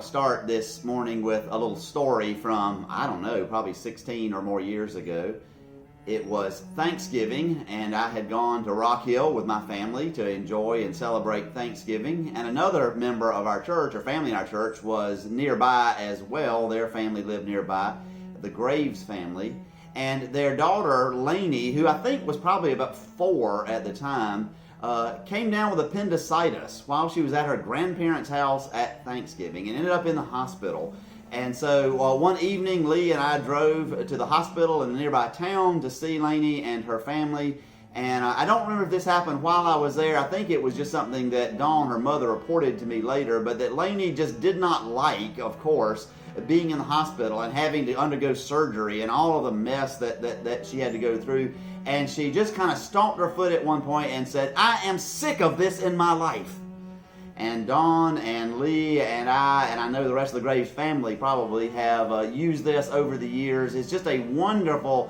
want to start this morning with a little story from, I don't know, probably 16 or more years ago. It was Thanksgiving, and I had gone to Rock Hill with my family to enjoy and celebrate Thanksgiving. And another member of our church, or family in our church, was nearby as well. Their family lived nearby, the Graves family. And their daughter, Lainey, who I think was probably about 4 at the time, came down with appendicitis while she was at her grandparents' house at Thanksgiving and ended up in the hospital. And so one evening, Lee and I drove to the hospital in the nearby town to see Lainey and her family. And I don't remember if this happened while I was there. I think it was just something that Dawn, her mother, reported to me later, but that Lainey just did not like, of course, being in the hospital and having to undergo surgery and all of the mess that she had to go through. And she just kind of stomped her foot at one point and said, "I am sick of this in my life." And Dawn and Lee and I know the rest of the Graves family probably have used this over the years. It's just a wonderful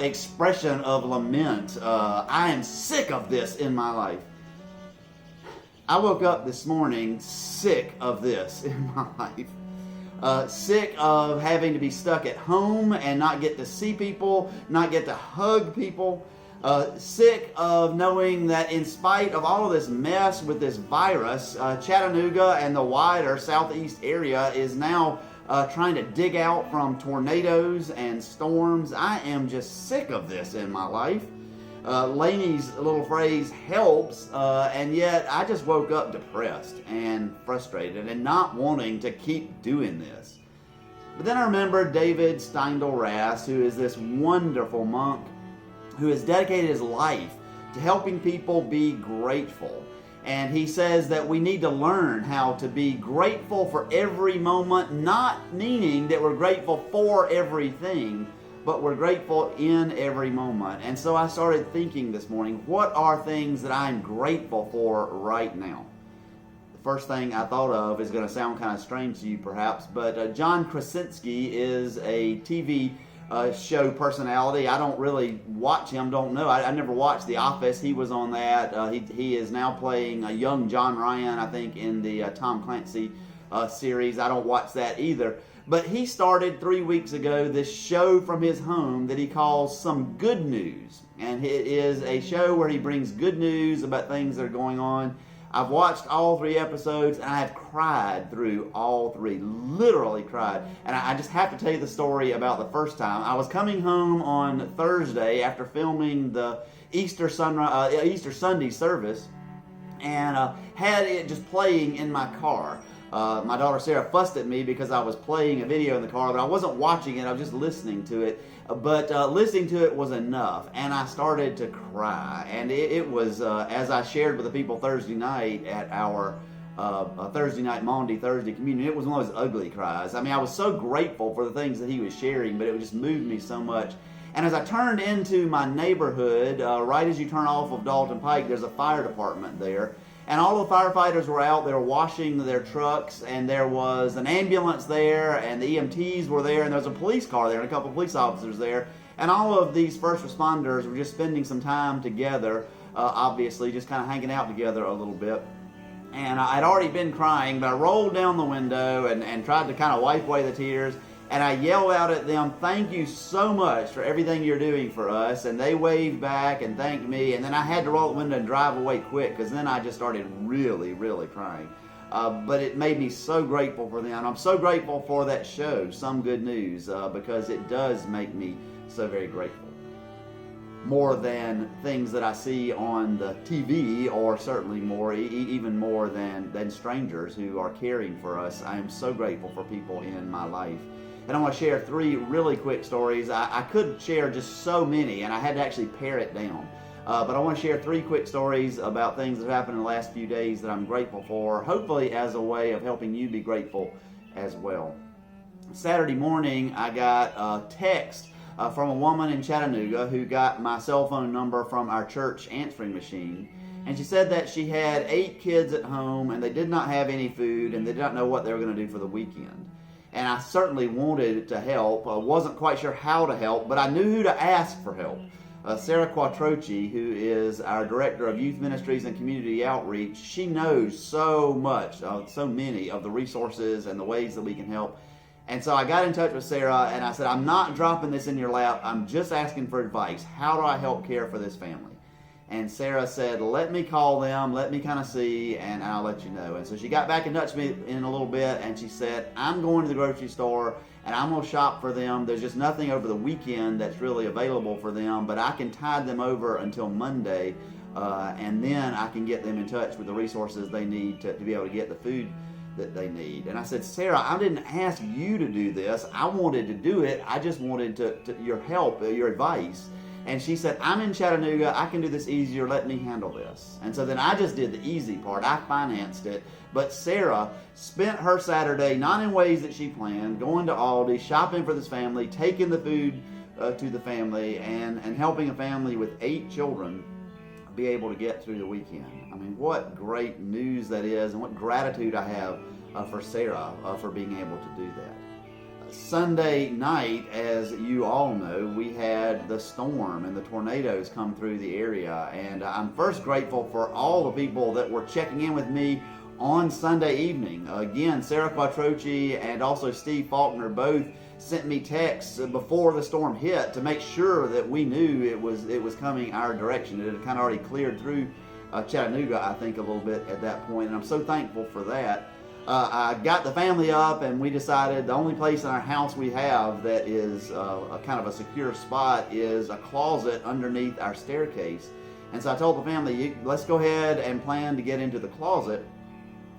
expression of lament. I am sick of this in my life. I woke up this morning sick of this in my life. Sick of having to be stuck at home and not get to see people, not get to hug people. Sick of knowing that in spite of all of this mess with this virus, Chattanooga and the wider southeast area is now trying to dig out from tornadoes and storms. I am just sick of this in my life. Lainey's little phrase helps, and yet I just woke up depressed and frustrated and not wanting to keep doing this. But then I remembered David Steindl-Rast, who is this wonderful monk who has dedicated his life to helping people be grateful. And he says that we need to learn how to be grateful for every moment, not meaning that we're grateful for everything, but we're grateful in every moment. And so I started thinking this morning, what are things that I'm grateful for right now? The first thing I thought of is going to sound kind of strange to you perhaps, but John Krasinski is a TV show personality. I don't really watch him, don't know. I never watched The Office. He was on that. He is now playing a young John Ryan, I think, in the Tom Clancy series. I don't watch that either. But he started 3 weeks ago this show from his home that he calls Some Good News. And it is a show where he brings good news about things that are going on. I've watched all 3 episodes, and I have cried through all 3, literally cried. And I just have to tell you the story about the first time. I was coming home on Thursday after filming the Easter Sunday service, and had it just playing in my car. My daughter Sarah fussed at me because I was playing a video in the car, but I wasn't watching it, I was just listening to it. But listening to it was enough, and I started to cry. And it was, as I shared with the people Thursday night at our Thursday night, Maundy Thursday communion, it was one of those ugly cries. I mean, I was so grateful for the things that he was sharing, but it just moved me so much. And as I turned into my neighborhood, right as you turn off of Dalton Pike, there's a fire department there. And all the firefighters were out, they were washing their trucks, and there was an ambulance there, and the EMTs were there, and there was a police car there, and a couple of police officers there. And all of these first responders were just spending some time together, obviously, just kind of hanging out together a little bit. And I'd already been crying, but I rolled down the window and tried to kind of wipe away the tears. And I yelled out at them, "Thank you so much for everything you're doing for us." And they waved back and thanked me. And then I had to roll the window and drive away quick, because then I just started really, really crying. But it made me so grateful for them. I'm so grateful for that show, Some Good News, because it does make me so very grateful. More than things that I see on the TV, or certainly more, even more than strangers who are caring for us, I am so grateful for people in my life. And I want to share 3 really quick stories. I could share just so many, and I had to actually pare it down. But I want to share 3 quick stories about things that happened in the last few days that I'm grateful for, hopefully as a way of helping you be grateful as well. Saturday morning, I got a text from a woman in Chattanooga who got my cell phone number from our church answering machine. And she said that she had 8 kids at home, and they did not have any food, and they did not know what they were going to do for the weekend. And I certainly wanted to help. I wasn't quite sure how to help, but I knew who to ask for help. Sarah Quattrochi, who is our Director of Youth Ministries and Community Outreach, she knows so much, so many of the resources and the ways that we can help. And so I got in touch with Sarah and I said, I'm not dropping this in your lap. I'm just asking for advice. How do I help care for this family? And Sarah said, let me call them, let me kind of see, and I'll let you know. And so she got back in touch with me in a little bit, and she said, I'm going to the grocery store, and I'm going to shop for them. There's just nothing over the weekend that's really available for them, but I can tide them over until Monday, and then I can get them in touch with the resources they need to be able to get the food that they need. And I said, Sarah, I didn't ask you to do this. I wanted to do it. I just wanted your help, your advice. And she said, I'm in Chattanooga. I can do this easier. Let me handle this. And so then I just did the easy part. I financed it. But Sarah spent her Saturday, not in ways that she planned, going to Aldi, shopping for this family, taking the food to the family, and helping a family with 8 children be able to get through the weekend. I mean, what great news that is, and what gratitude I have for Sarah for being able to do that. Sunday night, as you all know, we had the storm and the tornadoes come through the area, and I'm first grateful for all the people that were checking in with me on Sunday evening. Again, Sarah Quattrochi and also Steve Faulkner both sent me texts before the storm hit to make sure that we knew it was coming our direction. It had kind of already cleared through Chattanooga, I think, a little bit at that point, and I'm so thankful for that. I got the family up, and we decided the only place in our house we have that is a kind of a secure spot is a closet underneath our staircase. And so I told the family, let's go ahead and plan to get into the closet.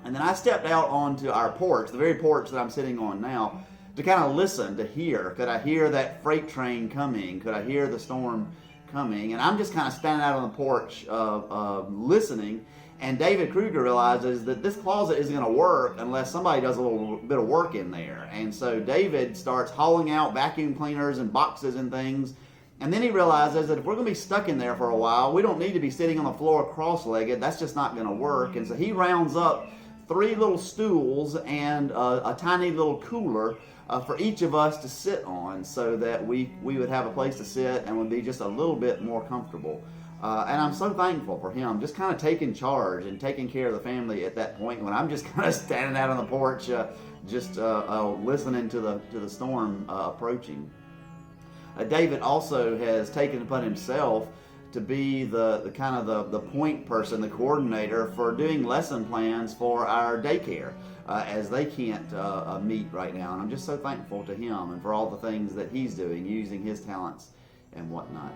And then I stepped out onto our porch, the very porch that I'm sitting on now, to kind of listen, to hear. Could I hear that freight train coming? Could I hear the storm coming? And I'm just kind of standing out on the porch listening. And David Kruger realizes that this closet isn't going to work unless somebody does a little bit of work in there. And so David starts hauling out vacuum cleaners and boxes and things. And then he realizes that if we're going to be stuck in there for a while, we don't need to be sitting on the floor cross-legged. That's just not going to work. And so he rounds up 3 little stools and a tiny little cooler for each of us to sit on so that we would have a place to sit and would be just a little bit more comfortable. And I'm so thankful for him just kind of taking charge and taking care of the family at that point when I'm just kind of standing out on the porch just listening to the storm approaching. David also has taken upon himself to be the kind of the point person, the coordinator for doing lesson plans for our daycare as they can't meet right now. And I'm just so thankful to him and for all the things that he's doing, using his talents and whatnot.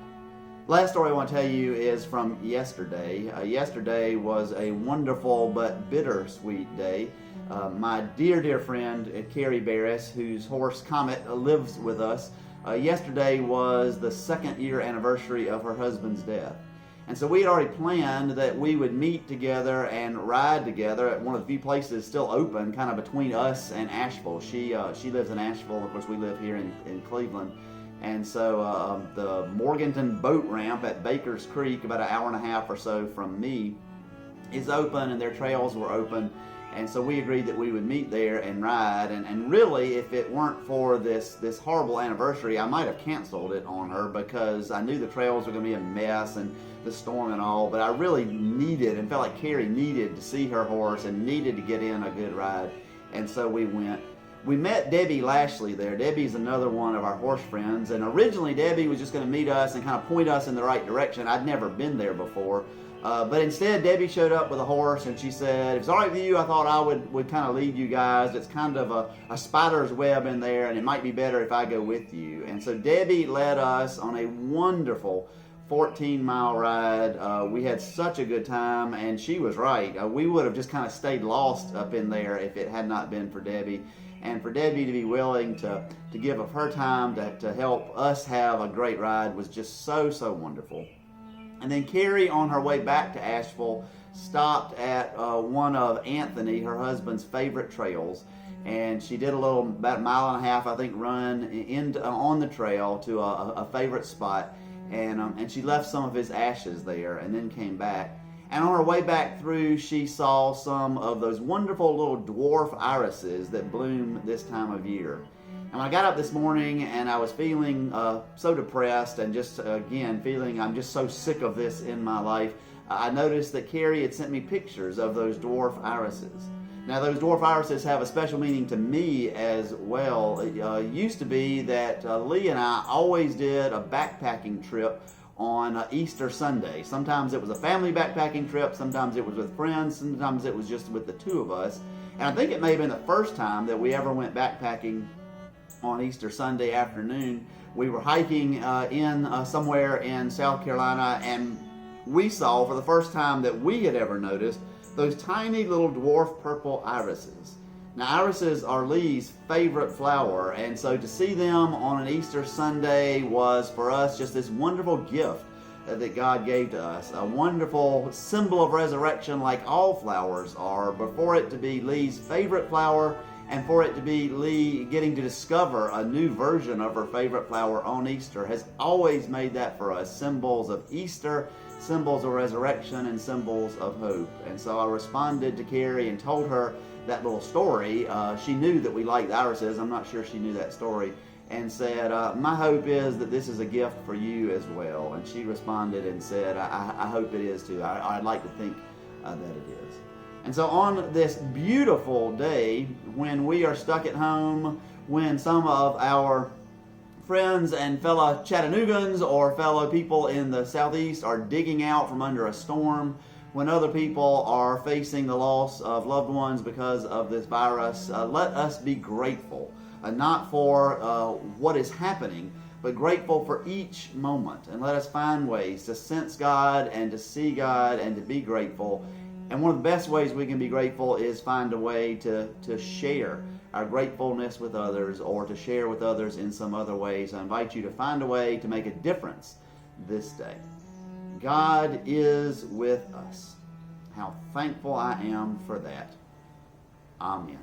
Last story I want to tell you is from yesterday. Yesterday was a wonderful but bittersweet day. My dear friend Carrie Barris, whose horse Comet lives with us, yesterday was the 2nd year anniversary of her husband's death. And so we had already planned that we would meet together and ride together at one of the few places still open, kind of between us and Asheville. She lives in Asheville, of course we live here in Cleveland. And so the Morganton boat ramp at Baker's Creek, about an hour and a half or so from me, is open, and their trails were open. And so we agreed that we would meet there and ride. And really, if it weren't for this horrible anniversary, I might have canceled it on her because I knew the trails were going to be a mess and the storm and all. But I really needed and felt like Carrie needed to see her horse and needed to get in a good ride. And so we went. We met Debbie Lashley there. Debbie's another one of our horse friends. And originally, Debbie was just going to meet us and kind of point us in the right direction. I'd never been there before. But instead, Debbie showed up with a horse, and she said, if it's all right with you, I thought I would kind of lead you guys. It's kind of a spider's web in there, and it might be better if I go with you. And so Debbie led us on a wonderful 14-mile ride. We had such a good time, and she was right. We would have just kind of stayed lost up in there if it had not been for Debbie. And for Debbie to be willing to give of her time to help us have a great ride was just so wonderful. And then Carrie, on her way back to Asheville, stopped at one of Anthony, her husband's favorite trails. And she did about a mile and a half, I think, run on the trail to a favorite spot. And she left some of his ashes there and then came back. And on her way back through, she saw some of those wonderful little dwarf irises that bloom this time of year. And when I got up this morning and I was feeling so depressed and just, again, feeling I'm just so sick of this in my life, I noticed that Carrie had sent me pictures of those dwarf irises. Now, those dwarf irises have a special meaning to me as well. It used to be that Lee and I always did a backpacking trip on Easter Sunday. Sometimes it was a family backpacking trip, sometimes it was with friends, sometimes it was just with the two of us. And I think it may have been the first time that we ever went backpacking on Easter Sunday afternoon. We were hiking in somewhere in South Carolina, and we saw for the first time that we had ever noticed those tiny little dwarf purple irises. Now, irises are Lee's favorite flower, and so to see them on an Easter Sunday was for us just this wonderful gift that God gave to us. A wonderful symbol of resurrection, like all flowers are, but for it to be Lee's favorite flower and for it to be Lee getting to discover a new version of her favorite flower on Easter has always made that for us symbols of Easter, symbols of resurrection, and symbols of hope. And so I responded to Carrie and told her that little story. She knew that we liked irises. I'm not sure she knew that story. And said, my hope is that this is a gift for you as well. And she responded and said, I hope it is too. I'd like to think that it is. And so on this beautiful day, when we are stuck at home, when some of our friends and fellow Chattanoogan's or fellow people in the Southeast are digging out from under a storm, when other people are facing the loss of loved ones because of this virus, let us be grateful, not for what is happening, but grateful for each moment. And let us find ways to sense God and to see God and to be grateful. And one of the best ways we can be grateful is find a way to share our gratefulness with others or to share with others in some other ways. I invite you to find a way to make a difference this day. God is with us. How thankful I am for that. Amen.